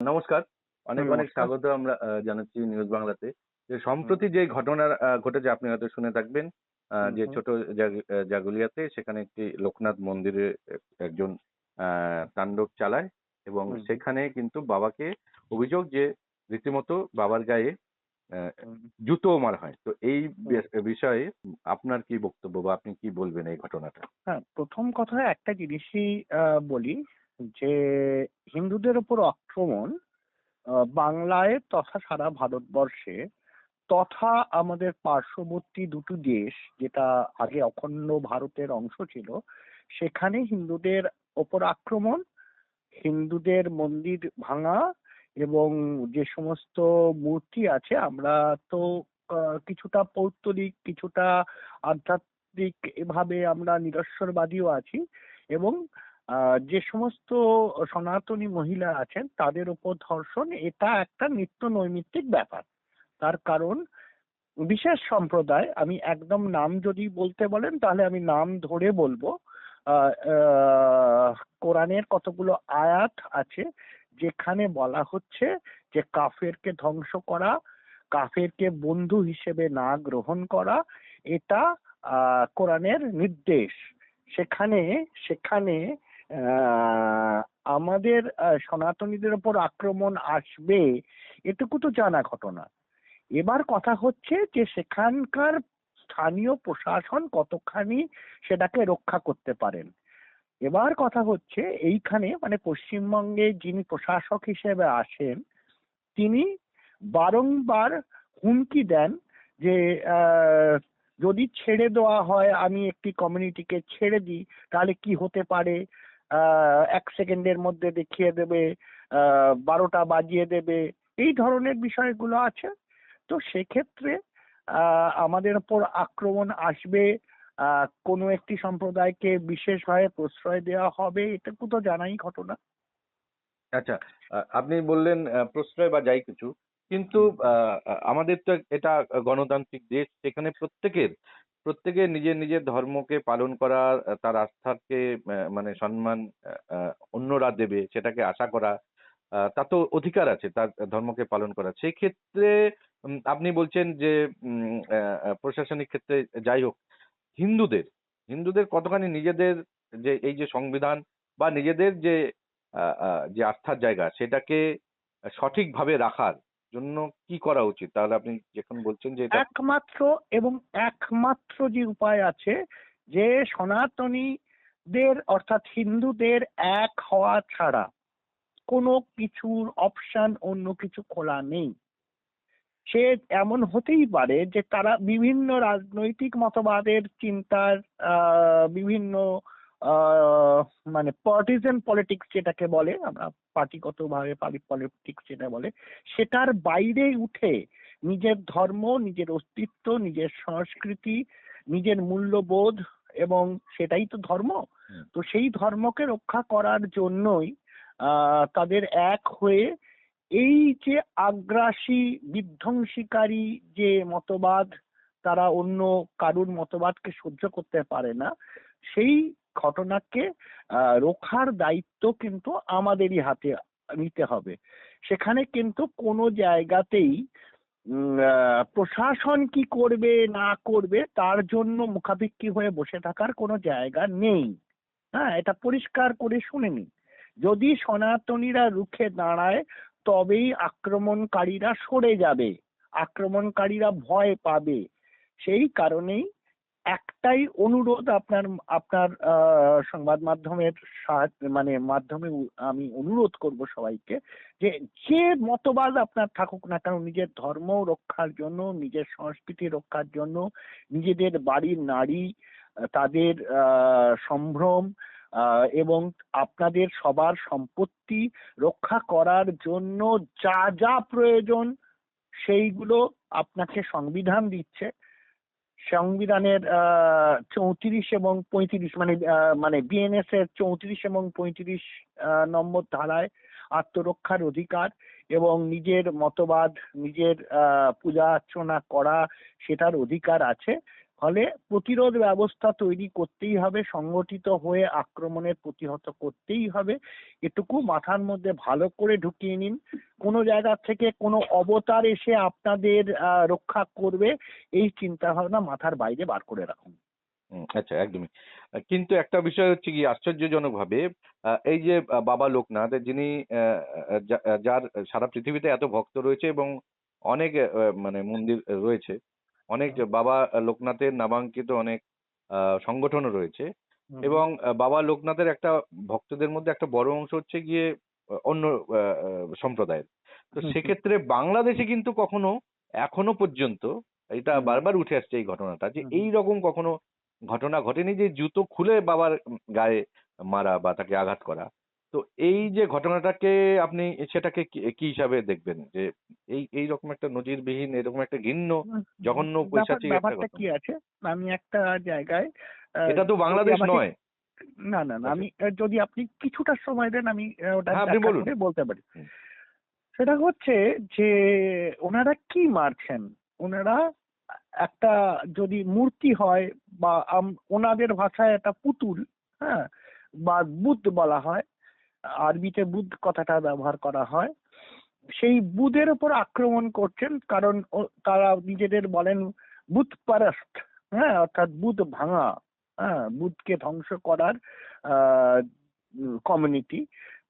নমস্কার। অনেক অনেক নমস্কার। স্বাগত আমরা জানাচ্ছি নিউজ বাংলাতে। যে সম্প্রতি যে ঘটনা ঘটেছে আপনি হয়তো শুনে থাকবেন। হুম, যে হুম, ছোট জাগুলিয়াতে সেখানে একটি লোকনাথ মন্দিরে একজন আ তাণ্ডব চালায় এবং হুম, সেখানে কিন্তু বাবাকে অভিযোগ যে রীতিমতো বাবার গায়ে অ্যা হুম, জুতো মারা হয়। তো এই হুম। বিষয়ে আপনার কি বক্তব্য বা আপনি কি বলবেন এই ঘটনাটা? হ্যাঁ, প্রথম কথা একটা জিনিসই বলি যে হিন্দুদের উপর আক্রমণ বাংলায় তথা সারা ভারতবর্ষে তথা আমাদের পার্শ্ববর্তী দুটো দেশ যেটা আগে অখণ্ড ভারতের অংশ ছিল, সেখানে হিন্দুদের ওপর আক্রমণ, হিন্দুদের মন্দির ভাঙা এবং যে সমস্ত মূর্তি আছে আমরা তো কিছুটা পৌত্তলিক, কিছুটা আধ্যাত্মিক এভাবে আমরা নিরস্বরবাদীও আছি এবং যে সমস্ত সনাতনী মহিলা আছেন তাদের উপর ধর্ষণ এটা একটা নিত্য নৈমিত্তিক ব্যাপার। তার কারণ বিশেষ সম্প্রদায়, আমি একদম নাম যদি বলতে বলেন তাহলে আমি নাম ধরে বলবো। আহ, আহ, কোরআনের কতগুলো আয়াত আছে যেখানে বলা হচ্ছে যে কাফেরকে ধ্বংস করা, কাফেরকে বন্ধু হিসেবে না গ্রহণ করা, এটা কোরআনের নির্দেশ। সেখানে সেখানে আহ, আমাদের সনাতনীদের উপর আক্রমণ আসবে এটুকু তো জানা ঘটনা। এবার কথা হচ্ছে যে সেখানকার স্থানীয় প্রশাসন কতখানি সেটাকে রক্ষা করতে পারেন। এবার কথা হচ্ছে এইখানে মানে পশ্চিমবঙ্গে যিনি প্রশাসক হিসেবে আসেন তিনি বারংবার হুমকি দেন যে যদি ছেড়ে দেওয়া হয়, আমি একটি কমিউনিটিকে ছেড়ে দিই তাহলে কি হতে পারে, 1 সেকেন্ডের মধ্যে দেখিয়ে দেবে, 12টা বাজিয়ে দেবে, এই ধরনের বিষয়গুলো আছে। তো সেক্ষেত্রে আমাদের উপর আক্রমণ আসবে, কোনো একটি সম্প্রদায়কে বিশেষভাবে প্রশ্রয় দেওয়া হবে, এটুকু তো জানাই ঘটনা। আচ্ছা, আপনি বললেন প্রশ্রয় বা যাই কিছু। কিন্তু হুম, আ আ আমাদের তো এটা গণতান্ত্রিক দেশ। সেখানে প্রত্যেকের নিজের, নিজের ধর্মকে পালন করার তার আস্থাকে মানে সম্মান আ আ অন্যরা দেবে সেটাকে আশা করা, তার তো অধিকার আছে তার ধর্মকে পালন করার। সেই ক্ষেত্রে আপনি বলছেন যে প্রশাসনিক ক্ষেত্রে যাই হোক, হিন্দুদের, হিন্দুদের কতখানি নিজেদের যে এই যে সংবিধান বা নিজেদের যে আ আ যে আস্থার জায়গা সেটাকে সঠিকভাবে রাখার জন্য কি করা উচিত? তাহলে আপনি যখন বলছেন যে এটা একমাত্র এবং একমাত্র যে উপায় আছে যে সনাতনীদের অর্থাৎ হিন্দুদের এক হওয়া ছাড়া কোনো কিছুর অপশন অন্য কিছু খোলা নেই। সে এমন হতেই পারে যে তারা বিভিন্ন রাজনৈতিক মতবাদের চিন্তার বিভিন্ন আহ, মানে পার্টিজান পলিটিক্স যেটাকে বলে আমরা, পার্টিগতভাবে পলিটিক্স যেটা বলে, সেটার বাইরে উঠে নিজের ধর্ম, নিজের অস্তিত্ব, নিজের সংস্কৃতি, নিজের মূল্যবোধ এবং সেটাই তো ধর্ম। হুম, তো সেই ধর্মকে রক্ষা করার জন্যই তাদের এক হয়ে এই যে আগ্রাসী বিধ্বংসীকারী যে মতবাদ, তারা অন্য কারুর মতবাদকে সহ্য করতে পারে না, সেই ঘটনাকে রোখার দায়িত্ব কিন্তু আমাদেরই হাতে নিতে হবে। সেখানে কিন্তু কোনো জায়গাতেই প্রশাসন কি করবে না করবে তার জন্য মুখাপেক্ষী হয়ে বসে থাকার কোনো জায়গা নেই। হ্যাঁ, এটা পরিষ্কার করে শুনে নিন। যদি সনাতনীরা রুখে দাঁড়ায় তবেই আক্রমণকারীরা সরে যাবে, আক্রমণকারীরা ভয় পাবে। সেই কারণেই একটাই অনুরোধ আপনার আপনার সংবাদ মাধ্যমের মানে মাধ্যমে আমি অনুরোধ করব সবাইকে যে যে মতবাদ আপনার থাকুক না কেন, নিজের ধর্ম রক্ষার জন্য, নিজের সংস্কৃতি রক্ষার জন্য, নিজেদের বাড়ির নারী, তাদের সম্ভ্রম এবং আপনাদের সবার সম্পত্তি রক্ষা করার জন্য যা যা প্রয়োজন সেইগুলো আপনাকে সংবিধান দিচ্ছে। সংবিধানের 34 এবং 35 মানে বিএনএস এর 34 এবং 35 নম্বর ধারায় আত্মরক্ষার অধিকার এবং নিজের মতবাদ, নিজের পূজা অর্চনা করা, সেটার অধিকার আছে। ফলে প্রতিরোধ ব্যবস্থা তৈরি করতেই হবে, সংগঠিত হয়ে আক্রমণের প্রতিহত করতেই হবে। এটুকু মাথার মধ্যে ভালো করে ঢুকিয়ে নিন। কোনো জায়গা থেকে কোনো অবতার এসে আপনাদের রক্ষা করবে, এই চিন্তা ভাবনা মাথার বাইরে বার করে রাখুন। আচ্ছা, একদমই। কিন্তু একটা বিষয় হচ্ছে কি, আশ্চর্যজনকভাবে এই যে বাবা লোকনাথ, যিনি যার সারা পৃথিবীতে এত ভক্ত রয়েছে এবং অনেক মানে মন্দির রয়েছে, অনেক বাবা লোকনাথের নামাঙ্কিত অনেক সংগঠনও রয়েছে, হুম, হুম, এবং বাবা লোকনাথের একটা ভক্তদের মধ্যে একটা বড় অংশ হচ্ছে গিয়ে অন্য সম্প্রদায়ের। তো হুম, হুম, সেক্ষেত্রে বাংলাদেশে কিন্তু কখনো, এখনো পর্যন্ত এটা হুম, বারবার উঠে আসছে এই ঘটনাটা, যে হুম, এই রকম কখনো ঘটনা ঘটেনি যে জুতো খুলে বাবার গায়ে মারা বা তাকে আঘাত করা। তো এই যে ঘটনাটাকে আপনি সেটাকে কি কি হিসাবে দেখবেন, যে এই এইরকম একটা নজিরবিহীন, এরকম একটা ঘৃণ্য, হুম, হুম। জঘন্য পৈশাচিক একটা ব্যাপারটা কি ঘটনা? আছে, আমি একটা জায়গায় এটা তো যদি বাংলাদেশ আমাকে, নয়। না না না, আচ্ছা, আমি যদি আপনি কিছুটা সময় দেন আমি ওটা হ্যাঁ, আপনি ব্যাখ্যা বলুন। করে বলতে পারি। হুম, সেটা হচ্ছে যে ওনারা কি মারছেন, ওনারা একটা যদি মূর্তি হয় বা ওনাদের ভাষায় একটা পুতুল, হ্যাঁ, বা বুদ্ধ বলা হয়, আরবিতে বুদ্ধ কথাটা ব্যবহার করা হয়, সেই বুধের উপর আক্রমণ করছেন। কারণ তারা নিজেদের বলেন বুধ পারস্ত, হ্যাঁ, অর্থাৎ বুধ ভাঙা, হ্যাঁ, বুধকে ধ্বংস করার কমিউনিটি।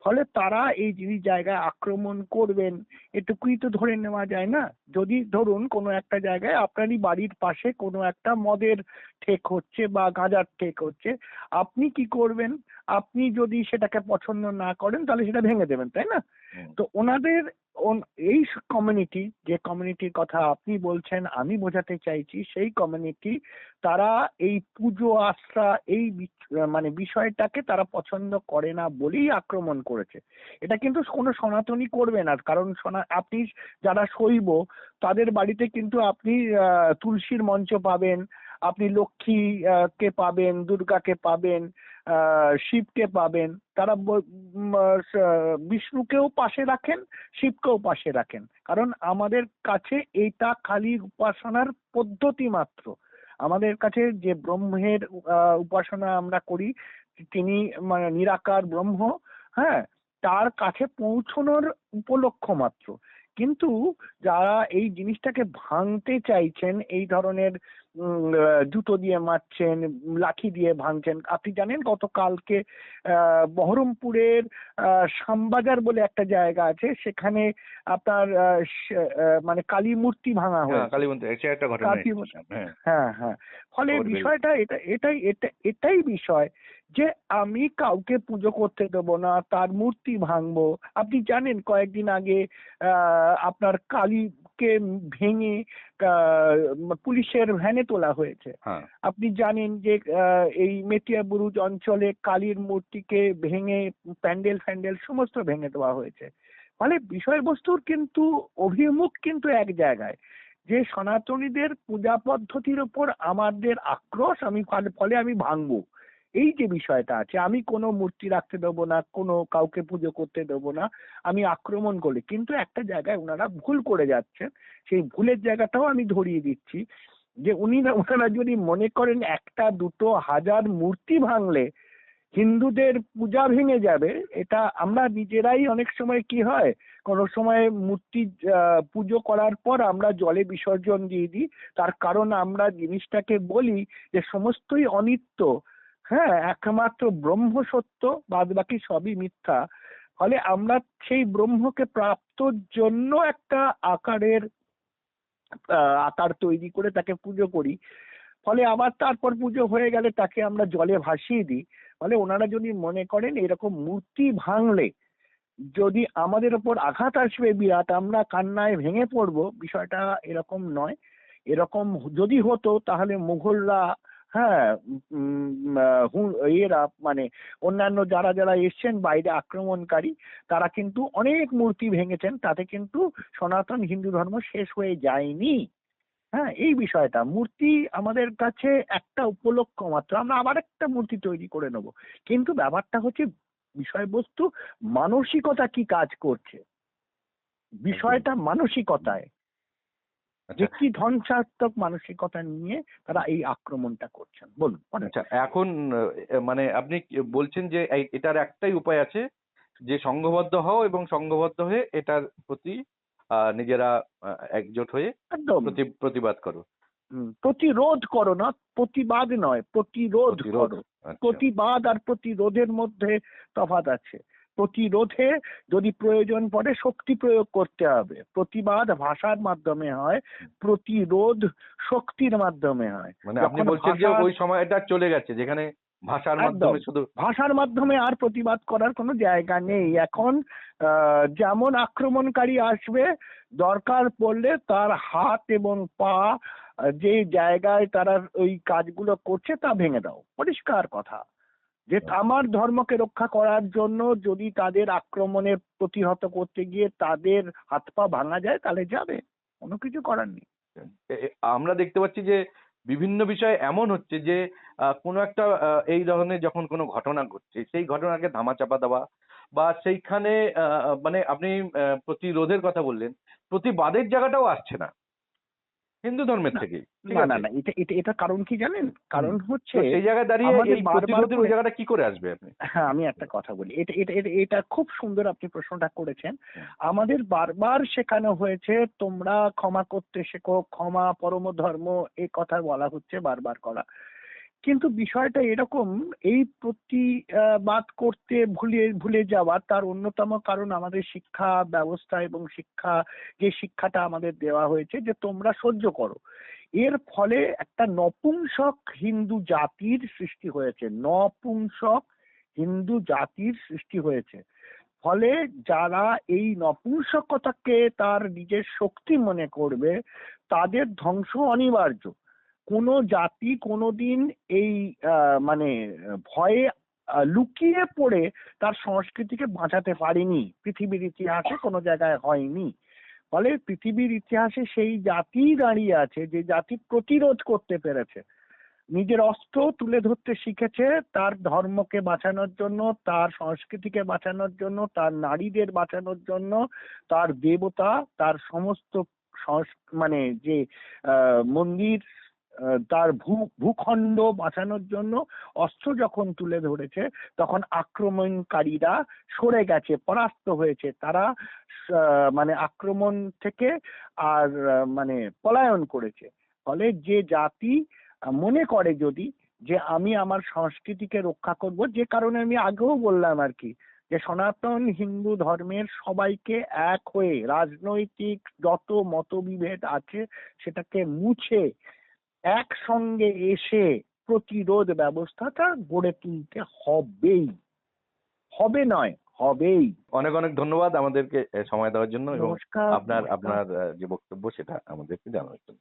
ফলে তারা এই জিনিস জায়গায় আক্রমণ করবেন, এটুকুই তো ধরে নেওয়া যায় না। যদি ধরুন কোনো একটা জায়গায় আপনারই বাড়ির পাশে কোনো একটা মদের ঠেক হচ্ছে বা গাঁজার ঠেক হচ্ছে, আপনি কি করবেন? আপনি যদি সেটাকে পছন্দ না করেন তাহলে সেটা ভেঙে দেবেন, তাই না? হুম, তো ওনাদের এই কমিউনিটি, যে কমিউনিটির কথা আপনি বলছেন, আমি বোঝাতে চাইছি সেই কমিউনিটি, তারা এই পুজো আশ্রা এই মানে বিষয়টাকে তারা পছন্দ করে না বলেই আক্রমণ করেছে। এটা কিন্তু কোনো সনাতনী করবে না, কারণ আপনি যারা শৈব তাদের বাড়িতে কিন্তু আপনি তুলসীর মঞ্চ পাবেন, আপনি লক্ষ্মী কে পাবেন, দুর্গাকে পাবেন, শিবকে পাবেন। তারা বিষ্ণুকেও পাশে রাখেন, শিবকেও পাশে রাখেন। কারণ আমাদের কাছে এইটা খালি উপাসনার পদ্ধতি মাত্র। আমাদের কাছে যে ব্রহ্মের উপাসনা আমরা করি, তিনি মানে নিরাকার ব্রহ্ম, হ্যাঁ, তার কাছে পৌঁছানোর উপলক্ষ মাত্র। কিন্তু যারা এই জিনিসটাকে ভাঙতে চাইছেন, এই ধরনের জুতো দিয়ে মারছেন, লাঠি দিয়ে ভাঙছেন। আপনি জানেন গতকালকে বহরমপুরের শ্যামবাজার বলে একটা জায়গা আছে, সেখানে আপনার মানে কালী মূর্তি ভাঙা হ্যাঁ, হয়েছে। কালীবন্ধু সে একটা ঘটনা কালী এসেছিলাম, হ্যাঁ, হ্যাঁ, হ্যাঁ। ফলে খবর বেরিয়েছে। বিষয়টা এটাই বিষয় যে আমি কাউকে পুজো করতে দেবো না, তার মূর্তি ভাঙবো। আপনি জানেন কয়েকদিন আগে আপনার কালীকে ভেঙে পুলিশের ভ্যানে তোলা হয়েছে। হ্যাঁ, আপনি জানেন যে এই মেটিয়াবুরুজ অঞ্চলে কালীর মূর্তিকে ভেঙে প্যান্ডেল ফ্যান্ডেল সমস্ত ভেঙে দেওয়া হয়েছে। ফলে বিষয়বস্তুর কিন্তু অভিমুখ কিন্তু এক জায়গায়, যে সনাতনীদের পূজা পদ্ধতির উপর আমাদের আক্রোশ, ফলে আমি ভাঙবো, এই যে বিষয়টা আছে, আমি কোনো মূর্তি রাখতে দেবো না, কোনো কাউকে পুজো করতে দেবো না, আমি আক্রমণ করি। কিন্তু একটা জায়গায় ওনারা ভুল করে যাচ্ছেন, সেই ভুলের জায়গাটাও আমি ধরিয়ে দিচ্ছি। যে ওনারা যদি মনে করেন একটা দুটো হাজার মূর্তি ভাঙলে হিন্দুদের পূজা ভেঙে যাবে, এটা আমরা নিজেরাই অনেক সময় কি হয়, কোনো সময় মূর্তি পুজো করার পর আমরা জলে বিসর্জন দিয়ে দিই। তার কারণ আমরা জিনিসটাকে বলি যে সমস্তই অনিত্য, হ্যাঁ, একমাত্র ব্রহ্ম সত্য, বাদ বাকি সবই মিথ্যা। ফলে আমরা সেই ব্রহ্মকে প্রাপ্তর জন্য একটা আকার তৈরি করে তাকে পুজো করি। ফলে আবার তারপর পুজো হয়ে গেলে তাকে আমরা জলে ভাসিয়ে দিই। ফলে ওনারা যদি মনে করেন এরকম মূর্তি ভাঙলে যদি আমাদের ওপর আঘাত আসবে বিরাট, আমরা কান্নায় ভেঙে পড়বো, বিষয়টা এরকম নয়। এরকম যদি হতো তাহলে মুঘলরা, হ্যাঁ, এরা মানে অন্যান্য যারা যারা এসছেন বাইরে আক্রমণকারী, তারা কিন্তু অনেক মূর্তি ভেঙেছেন, তাতে কিন্তু সনাতন হিন্দু ধর্ম শেষ হয়ে যায়নি। হ্যাঁ, এই বিষয়টা, মূর্তি আমাদের কাছে একটা উপলক্ষ মাত্র, আমরা আবার একটা মূর্তি তৈরি করে নেব। কিন্তু ব্যাপারটা হচ্ছে বিষয়বস্তু, মানসিকতা কি কাজ করছে, একদমই। বিষয়টা মানসিকতায়। আচ্ছা যে কি ধ্বংসাত্মক মানসিকতা নিয়ে তারা এই আক্রমণটা করছেন। বলুন পরে। আচ্ছা এখন মানে আপনি বলছেন যে এটার একটাই উপায় আছে যে সংঘবদ্ধ হও এবং সংঘবদ্ধ হয়ে এটার প্রতি নিজেরা একজোট হয়ে একদম প্রতিবাদ করো। প্রতিরোধ করো, না প্রতিবাদ নয়, প্রতিরোধ প্রতিরোধ। করো। আচ্ছা প্রতিবাদ আর প্রতিরোধের মধ্যে তফাৎ আছে। প্রতিরোধে যদি প্রয়োজন পড়ে শক্তি প্রয়োগ করতে হবে। প্রতিবাদ ভাষার মাধ্যমে হয়, প্রতিরোধ শক্তির মাধ্যমে হয়। মানে আপনি যখন বলছেন যে ওই সময়টা চলে গেছে যেখানে ভাষার একদম মাধ্যমে শুধু ভাষার মাধ্যমে আর প্রতিবাদ করার কোনো জায়গা নেই এখন। যেমন আক্রমণকারী আসবে, দরকার পড়লে তার হাত এবং পা যে জায়গায় তারা ওই কাজগুলো করছে তা ভেঙে দাও, পরিষ্কার কথা। যে আমার ধর্মকে রক্ষা করার জন্য যদি তাদের আক্রমণে প্রতিহত করতে গিয়ে তাদের হাত পা ভাঙা যায় তাহলে যাবে, কোনো কিছু করার নেই। আমরা দেখতে পাচ্ছি যে বিভিন্ন বিষয় এমন হচ্ছে যে কোনো একটা এই ধরনের যখন কোনো ঘটনা ঘটছে সেই ঘটনাকে ধামাচাপা দেওয়া বা সেইখানে মানে আপনি প্রতিরোধের কথা বললেন, প্রতিবাদের জায়গাটাও আসছে না হিন্দু ধর্মের না থেকেই, ঠিক না না আছে? না, এটা এটা এটা কারণ কি জানেন? কারণ হচ্ছে তো সেই জায়গায় দাঁড়িয়ে আমাদের এই বারবার প্রতিরোধের ওই করে। জায়গাটা কি করে আসবে আপনি? হ্যাঁ, আমি একটা কথা বলি। এটা এটা এটা এটা খুব সুন্দর আপনি প্রশ্নটা করেছেন। হুম, আমাদের বারবার শেখানো হয়েছে তোমরা ক্ষমা করতে শেখো, ক্ষমা পরম ধর্ম, এই কথা বলা হচ্ছে বারবার করা। কিন্তু বিষয়টা এরকম, এই প্রতিবাদ করতে ভুলে ভুলে যাওয়া তার অন্যতম কারণ আমাদের শিক্ষা ব্যবস্থা এবং যে শিক্ষাটা আমাদের দেওয়া হয়েছে যে তোমরা সহ্য করো। এর ফলে একটা নপুংসক হিন্দু জাতির সৃষ্টি হয়েছে, নপুংসক হিন্দু জাতির সৃষ্টি হয়েছে। ফলে যারা এই নপুংসকতাকে তার নিজের শক্তি মনে করবে তাদের ধ্বংস অনিবার্য। কোনো জাতি কোনোদিন এই মানে ভয়ে লুকিয়ে পড়ে তার সংস্কৃতিকে বাঁচাতে পারেনি, পৃথিবীর ইতিহাসে কোনো জায়গায় হয়নি। ফলে পৃথিবীর ইতিহাসে সেই জাতি দাঁড়িয়ে আছে যে জাতি প্রতিরোধ করতে পেরেছে, নিজের অস্ত্র তুলে ধরতে শিখেছে তার ধর্মকে বাঁচানোর জন্য, তার সংস্কৃতিকে বাঁচানোর জন্য, তার নারীদের বাঁচানোর জন্য, তার দেবতা, তার সমস্ত মানে যে মন্দির, তার ভূখণ্ড বাঁচানোর জন্য অস্ত্র যখন তুলে ধরেছে তখন আক্রমণকারীরা সরে গেছে, পরাস্ত হয়েছে। তারা মানে আক্রমণ থেকে আর মানে পলায়ন করেছে। ফলে যে জাতি মনে করে যদি যে আমি আমার সংস্কৃতিকে রক্ষা করব, যে কারণে আমি আগেও বললাম আর কি, যে সনাতন হিন্দু ধর্মের সবাইকে এক হয়ে রাজনৈতিক যত মতবিভেদ আছে সেটাকে মুছে একসঙ্গে এসে প্রতিরোধ ব্যবস্থাটা গড়ে তুলতে হবেই, হবে নয় হবেই। অনেক অনেক ধন্যবাদ আমাদেরকে সময় দেওয়ার জন্য এবং নমস্কার আপনার নমস্কার। আপনার যে বক্তব্য সেটা আমাদেরকে জানানোর জন্য।